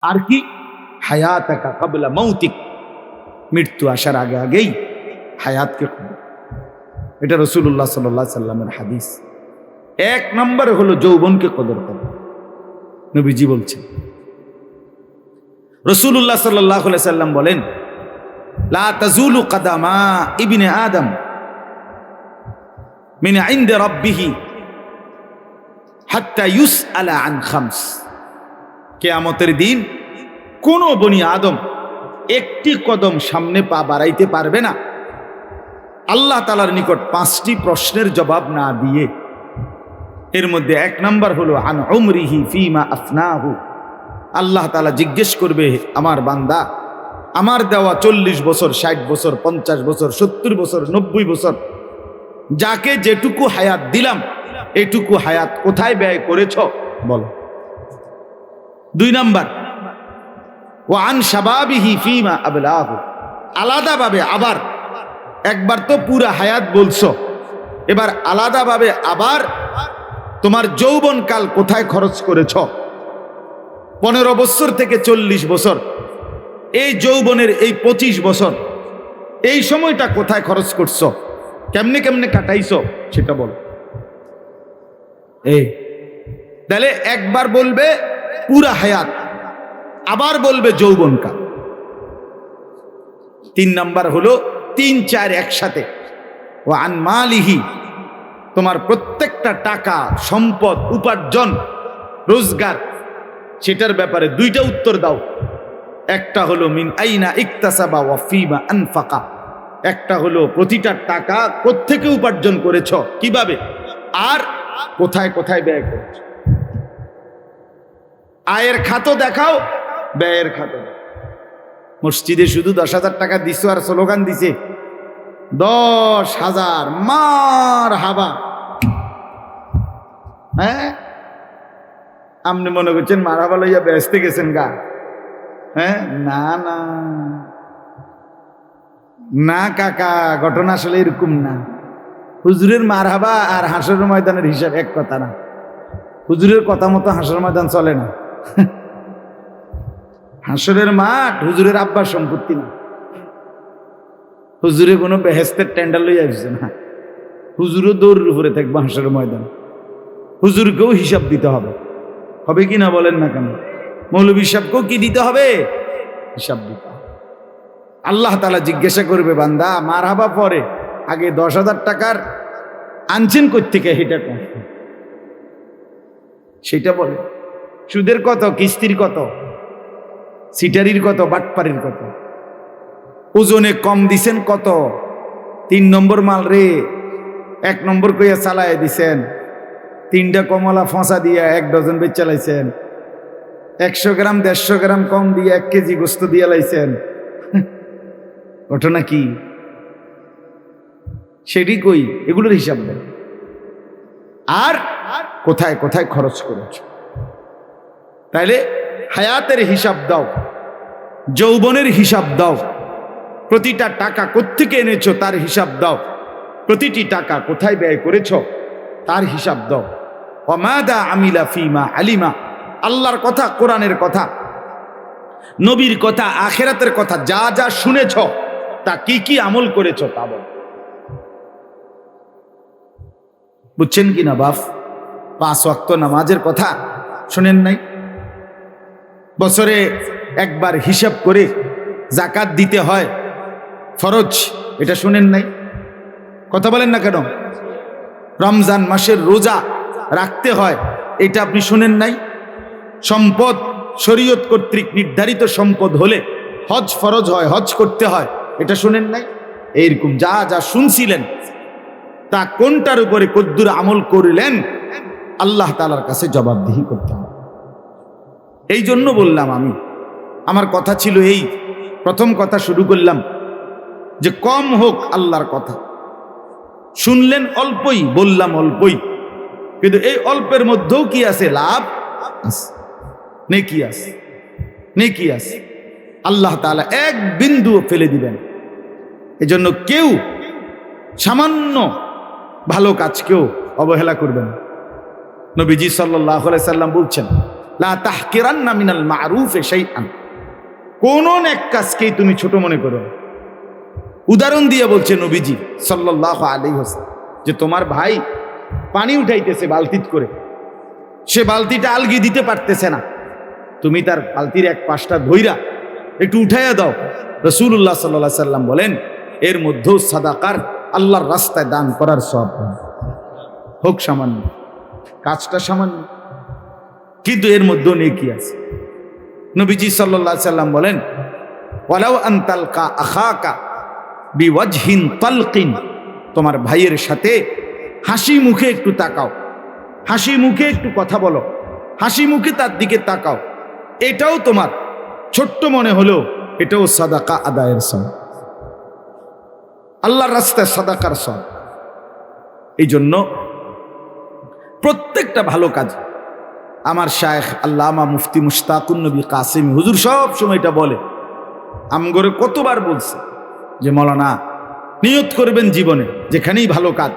আর কি হায়াতাকা ক্বাবলা মাউতিক, মৃত্যু আসার আগে আগেই হায়াতকে কবুল। এটা রাসূলুল্লাহ সাল্লাল্লাহু আলাইহি সাল্লামের হাদিস। এক নম্বরে হলো যৌবনকে কদর করা। নবীজি বলছেন, রাসূলুল্লাহ সাল্লাল্লাহু আলাইহি সাল্লাম বলেন, লা তাজুলু কাদামা ইবনে আদম মিন ইনদি রাব্বিহি হাত্তা ইউসআলা আন খামস। কিয়ামতের দিন কোন বনি আদম একটি কদম সামনে পা বাড়াইতে পারবে না আল্লাহ তাআলার নিকট 5টি প্রশ্নের জবাব না দিয়ে। এর মধ্যে এক নাম্বার হলো আন উমরিহি ফিমা আফনাহু। আল্লাহ তাআলা জিজ্ঞেস করবে, আমার বান্দা আমার দেওয়া 40 বছর, 60 বছর, 50 বছর, 70 বছর, 90 বছর, যাকে যেটুকু হায়াত দিলাম এটুকু হায়াত কোথায় ব্যয় করেছ বলো। 2 নাম্বার ওয়া আন শাবাবিহি ফিমা আবলাহু। আলাদাভাবে আবার, একবার তো পুরা হায়াত বলছো, এবার আলাদাভাবে আবার তোমার যৌবনকাল কোথায় খরচ করেছ। 15 বছর থেকে 40 বছর, এই যৌবনের এই 25 বছর, এই সময়টা কোথায় খরচ করছো, কেমনে কেমনে কাটাইছো সেটা বল। এই তাহলে একবার বলবে পুরা হায়াত, আবার বলবে যৌবনকাল। 3 নাম্বার হলো 3, 4 একসাথে। ও আন মালিহি, তোমার প্রত্যেকটা টাকা, সম্পদ, উপার্জন, রোজগার, সেটার ব্যাপারে 2টা উত্তর দাও। একটা হলো মিন আইনা ইকতাসাবা ওয়া ফিমা আনফাকা। একটা হলো প্রতিটা টাকা কোত্থেকে উপার্জন করেছ, কিভাবে, আর কোথায় কোথায় ব্যয় করেছ। আয়ের খাতও দেখাও, ব্যয়ের খাতও দেখাও। মসজিদে শুধু 10,000 টাকা দিছো আর স্লোগান দিছে 10,000 মার হাবা। হ্যাঁ, আপনি মনে করছেন মার হাবা লইয়া বেহেশতে গেছেন গা? হ্যাঁ, না না না কাকা, ঘটনা আসলে এরকম না। হুজুরের মার হাবা আর হাসরের ময়দানের হিসাব এক কথা না। হুজুরের কথা মতো হাসরের ময়দান চলে না। হাসরের মাঠ হুজুরের আব্বার সম্পত্তি না। হুজুরে কোনো বেহেস্তের টেন্ডার লইয়া আসছে না। হুজুরও দৌড়ের উপরে থাকবে হাসরের ময়দান। হুজুরকেও হিসাব দিতে হবে, হবে কি না বলেন না কেন? মৌলবী সাহেবকেও কি দিতে হবে? হিসাব দিতে হবে। আল্লাহ তাআলা জিজ্ঞাসা করবে, বান্দা মার হাবা পরে, আগে 10,000 টাকার আনছেন কোত্থেকে, সেটা কম, সেটা বলে। সুদের কত, কিস্তির কত, সিটারির কত, বাটপারির কত, ওজনে কম দিছেন কত, 3 নম্বর মাল রে 1 নম্বর কইয়া চালায় দিছেন, 3টা কমলা ফসা দিয়া 1 ডজন বেচ চালাইছেন, 100 গ্রাম 150 গ্রাম কম দিয়ে 1 কেজি গোস্ত দিয়ে লাইছেন। ঘটনা কি সেটি কই, এগুলোর হিসাব দেয়। আর কোথায় কোথায় খরচ করেছ। তাইলে হায়াতের হিসাব দাও, যৌবনের হিসাব দাও, প্রতিটা টাকা কোত্থেকে এনেছো তার হিসাব দাও, প্রতিটি টাকা কোথায় ব্যয় করেছ তার হিসাব দাও। ওয়ামাদা আমিলা ফিমা আলিমা। আল্লাহর কথা, কোরআনের কথা, নবীর কথা, আখিরাতের কথা, যা যা শুনেছ তা কি কি আমল করেছ তা বল। বুঝছেন কি না বাপ? 5 ওয়াক্ত নামাজের কথা শুনেন নাই? বছরে একবার হিসাব করে যাকাত দিতে হয়, ফরজ, এটা শুনেন নাই? কথা বলেন না কেন? রমজান মাসের রোজা রাখতে হয়, এটা আপনি শুনেন নাই? সম্পদ শরীয়ত কর্তৃক নির্ধারিত সম্পদ হলে হজ ফরজ হয়, হজ করতে হয়, এটা শুনেন নাই? এইরকম যা যা শুনছিলেন তা কোনটার উপরে কদ্দুর আমল করিলেন আল্লাহ তাআলার কাছে জবাবদিহি করতে হবে। এই জন্য বললাম, আমি আমার কথা ছিল এই, প্রথম কথা শুরু করলাম যে কম হোক আল্লাহর কথা, শুনলেন অল্পই, বললাম অল্পই, কিন্তু এই অল্পের মধ্যেও কি আছে? লাভ আছে, নেকি আছে, নেকি আছে। আল্লাহ তাআলা এক বিন্দু ফেলে দিবেন। এজন্য কেউ সামান্য ভালো কাজকেও অবহেলা করবেন। নবীজি সাল্লাল্লাহু আলাইহি সাল্লাম বলছেন, লা তাহকিরান্না মিনাল মারুফি শাইআন, কোন এক কাজকেই তুমি ছোট মনে করো না। উদাহরণ দিয়ে বলছে নবীজি সাল্লাল্লাহু আলাইহি ওয়াসাল্লাম যে তোমার ভাই পানি উঠাইতেছে বালতিত করে, সে বালতিটা আলগি দিতে পারতেছে না, তুমি তার বালতির এক পাশটা ধইরা একটু উঠাইয়া দাও। রাসূলুল্লাহ সাল্লাল্লাহু আলাইহি ওয়াসাল্লাম বলেন এর মধ্যেও সাদাকার, আল্লাহর রাস্তায় দান করার সওয়াব হোক সামান্য, কাজটা সামান্য, কিন্তু এর মধ্যেও নেকি আছে। নবীজি সাল্লাল্লাহু আলাইহি ওয়াসাল্লাম বলেন ওয়ালাউ আন তালকা আখাকা বিওয়াজহিন তালকিন, তোমার ভাইয়ের সাথে হাসি মুখে একটু তাকাও, হাসি মুখে একটু কথা বলো, হাসি মুখে তার দিকে তাকাও, এটাও তোমার ছোট্ট মনে হলেও এটাও সাদাকা আদায়ের সওয়াব, আল্লাহর রাস্তায় সাদাকার সওয়াব। এই জন্য প্রত্যেকটা ভালো কাজ আমার শায়েখ আল্লামা মুফতি মুশতাকুন নবী কাসেমি হুজুর সব সময় এটা বলে, আমগরে কতবার বলছে যে মৌলানা নিয়ত করবেন জীবনে যেখানেই ভালো কাজ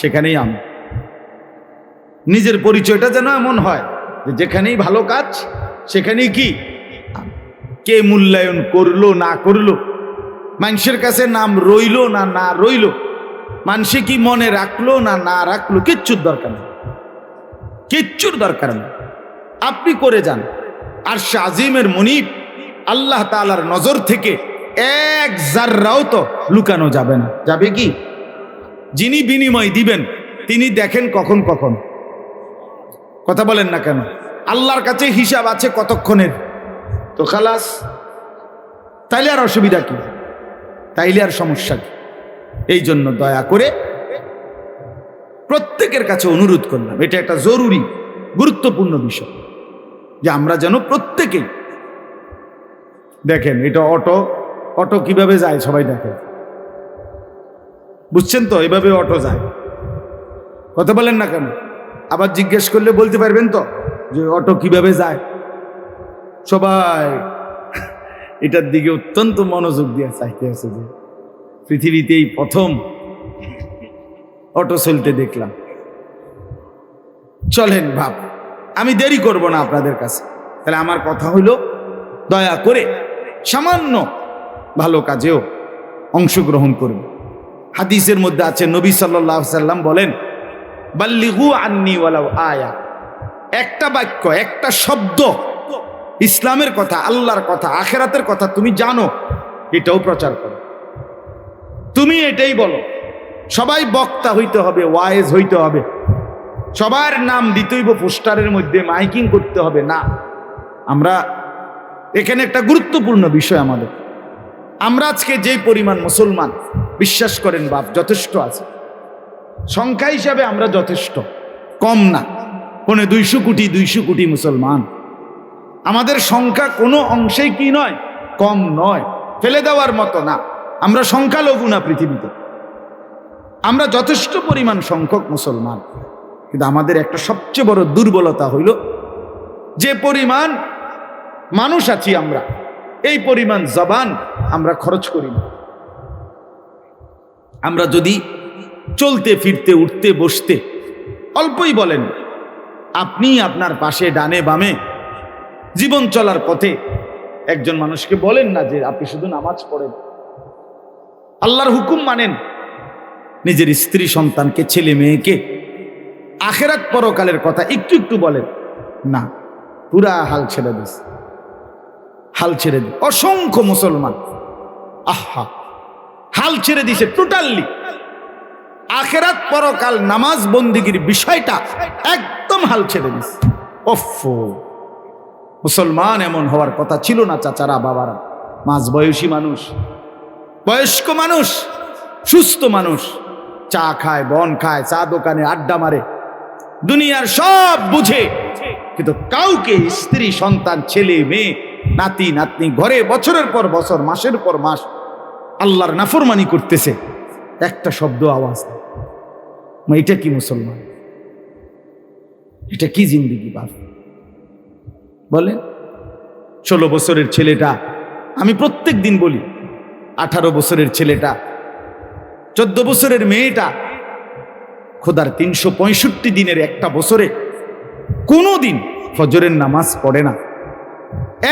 সেখানেই আমি, নিজের পরিচয়টা যেন এমন হয় যে যেখানেই ভালো কাজ সেখানেই কি কে মূল্যায়ন করলো না করলো, মানুষের কাছে নাম রইলো না না রইলো, মানুষে কি মনে রাখলো না না রাখলো, কিচ্ছুর দরকার নেই, কিচ্ছুর দরকার নেই। আপনি করে যান, আর আজিমের মুনিব আল্লাহ তাআলার নজর থেকে এক জাররাও তো লুকানো যাবে না। যাবে কি? যিনি বিনিময় দিবেন তিনি দেখেন কখন কখন, কথা বলেন না কেন? আল্লাহর কাছে হিসাব আছে কতক্ষণের, তো খালাস, তাইলে আর অসুবিধা কি, তাইলে আর সমস্যা কি? এই জন্য দয়া করে প্রত্যেকের কাছে অনুরোধ করলাম, এটা একটা জরুরি গুরুত্বপূর্ণ বিষয় যে আমরা যেন প্রত্যেকেই দেখেন, এটা অটো কিভাবে যায় সবাই দেখে, বুঝছেন তো? এভাবে অটো যায়, কথা বলেন না কেন? আবার জিজ্ঞেস করলে বলতে পারবেন তো যে অটো কিভাবে যায়? সবাই এটার দিকে অত্যন্ত মনোযোগ দিয়ে চাইতে আছে যে পৃথিবীতেই প্রথম অটো চলতে দেখলাম। চলেন ভাব, আমি দেরি করব না আপনাদের কাছে। তাহলে আমার কথা হইল, দয়া করে সামান্য ভালো কাজেও অংশগ্রহণ করবে। হাদিসের মধ্যে আছে নবী সাল্লাল্লাহু আলাইহি ওয়াসাল্লাম বলেন বাল্লিগু আন্নি ওয়ালাউ আয়া, একটা বাক্য, একটা শব্দ, ইসলামের কথা, আল্লাহর কথা, আখিরাতের কথা তুমি জানো, এটাও প্রচার করো। তুমি এটাই বলো। সবাই বক্তা হইতে হবে, ওয়াইজ হইতে হবে, সবার নাম দিতে হইব পোস্টারের মধ্যে, মাইকিং করতে হবে না। আমরা এখানে একটা গুরুত্বপূর্ণ বিষয় আমাদের, আমরা আজকে যে পরিমাণ মুসলমান, বিশ্বাস করেন বাপ, যথেষ্ট আছে সংখ্যা হিসাবে, আমরা যথেষ্ট, কম না। 200 কোটি মুসলমান, আমাদের সংখ্যা কোনো অংশেই কি নয়, কম নয়, ফেলে দেওয়ার মতো না। আমরা সংখ্যালঘু না পৃথিবীতে, আমরা যথেষ্ট পরিমাণ সংখ্যক মুসলমান। কিন্তু আমাদের একটা সবচেয়ে বড় দুর্বলতা হইল, যে পরিমাণ মানুষ আছি আমরা, এই পরিমাণ জবান আমরা খরচ করি না। আমরা যদি চলতে ফিরতে উঠতে বসতে অল্পই বলেন, আপনি আপনার পাশে ডানে বামে জীবন চলার পথে একজন মানুষকে বলেন না যে আপনি শুধু নামাজ পড়েন, আল্লাহর হুকুম মানেন, নিজের স্ত্রী সন্তানকে, ছেলে মেয়েকে আখিরাত পরকালের কথা একটু একটু বলেন না, পুরা হাল ছেড়ে দিস, হাল ছেড়ে দিস। অসংখ্য মুসলমান আহা হাল ছেড়ে দিছে টোটালি, আখিরাত পরকাল নামাজ বন্দিগির বিষয়টা একদম হাল ছেড়ে দিস। ওফো, মুসলমান এমন হওয়ার কথা ছিল না চাচারা, বাবারা, মাঝ বয়সী মানুষ, বয়স্ক মানুষ, সুস্থ মানুষ, চা খায়, বন খায়, চা দোকানে আড্ডা মারে, দুনিয়ার সব বুঝে, কিন্তু কাউকে স্ত্রী সন্তান ছেলে মেয়ে নাতি নাতনি ঘরে বছরের পর বছর মাসের পর মাস আল্লাহর নাফরমানি করতেছে, একটা শব্দ আওয়াজ। এটা কি মুসলমান? এটা কি জিন্দেগি বাপ? বলে 16 বছরের ছেলেটা, আমি প্রত্যেক দিন বলি, 18 বছরের ছেলেটা, 14 বছরের মেয়েটা, খোদার 365 দিনের একটা বছরে কোনো দিন ফজরের নামাজ পড়ে না,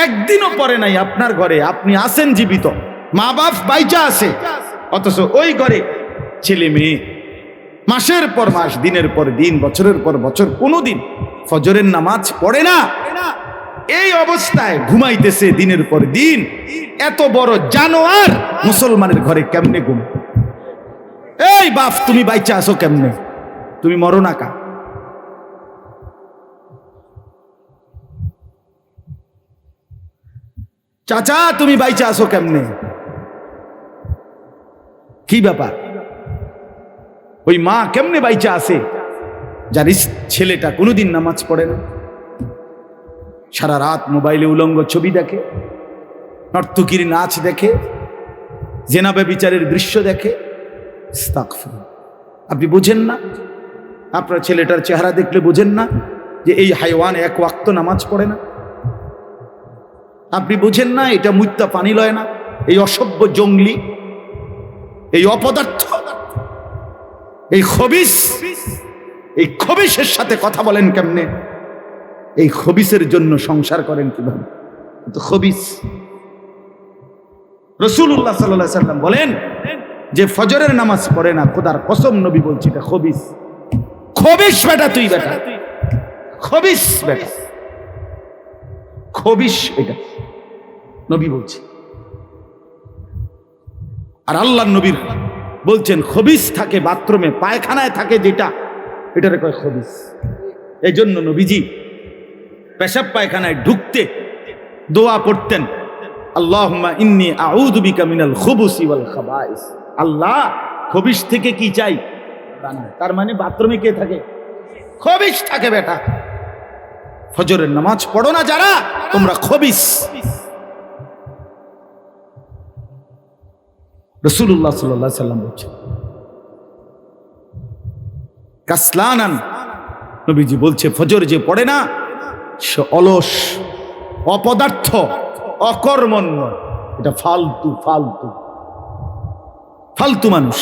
একদিনও পড়ে নাই আপনার ঘরে, আপনি আছেন জীবিত, মা বাপ বাইচা আছে, অথচ ওই ঘরে ছেলে মেয়ে মাসের পর মাস, দিনের পর দিন, বছরের পর বছর কোনোদিন ফজরের নামাজ পড়ে না। এই অবস্থায় ঘুমাইতেছে দিনের পর দিন। এত বড় জানোয়ার মুসলমানের ঘরে কেমনে ঘুম? এই বাপ, তুমি বাইচা আছো কেমনে? তুমি মরো না কা? চাচা, তুমি বাইচা আছো কেমনে? কি ব্যাপার? ওই মা কেমনে বাইচা আছে যার ছেলেটা কোনোদিন নামাজ পড়ে না, সারা রাত মোবাইলে উলঙ্গ ছবি দেখে, নর্তকীর নাচ দেখে, জেনা ব্যভিচারের দৃশ্য দেখে। আস্তাগফিরুল্লাহ। আপনি বুঝেন না? আপনার ছেলেটার চেহারা দেখলে বুঝেন না যে এই হাইওয়ান এক ওয়াক্ত নামাজ পড়ে না? আপনি বুঝেন না এটা মুত্তা পানি লয় না? এই অসভ্য জঙ্গলি, এই অপদার্থ, এই খবিস, এই খবিসের সাথে কথা বলেন কেমনে? এই খবিসের জন্য সংসার করেন কিভাবে? তো খবিস। রাসূলুল্লাহ সাল্লাল্লাহু আলাইহি সাল্লাম বলেন যে ফজরের নামাজ পড়ে না, খোদার কসম নবী বলছি এটা খবিস। খবিস বেটা, তুই বেটা খবিস, বেটা খবিস, এটা নবী বলছে। আর আল্লাহর নবীর বলছেন খবিস থাকে বাথরুমে, পায়খানায় থাকে যেটা, এটারে কয় খবিস। এই জন্য নবীজি পেশাব পায়খানায় ঢুকতে দোয়া পড়তেন, আল্লাহুম্মা ইন্নী আউযু বিকা মিনাল খুবুসি ওয়াল খাবাইস। আল্লাহ, খবিস থেকে কি চাই? তার মানে বাথরুমে কে থাকে? খবিস থাকে বেটা। ফজরের নামাজ পড়ো না যারা, তোমরা খবিস। রাসূলুল্লাহ সাল্লাল্লাহু আলাইহি সাল্লাম বলছেন কাসলানান, নবীজি বলছে ফজর যে পড়ে না সে অলস, অপদার্থ, অকর্মণ্য, এটা ফালতু ফালতু ফালতু মানুষ।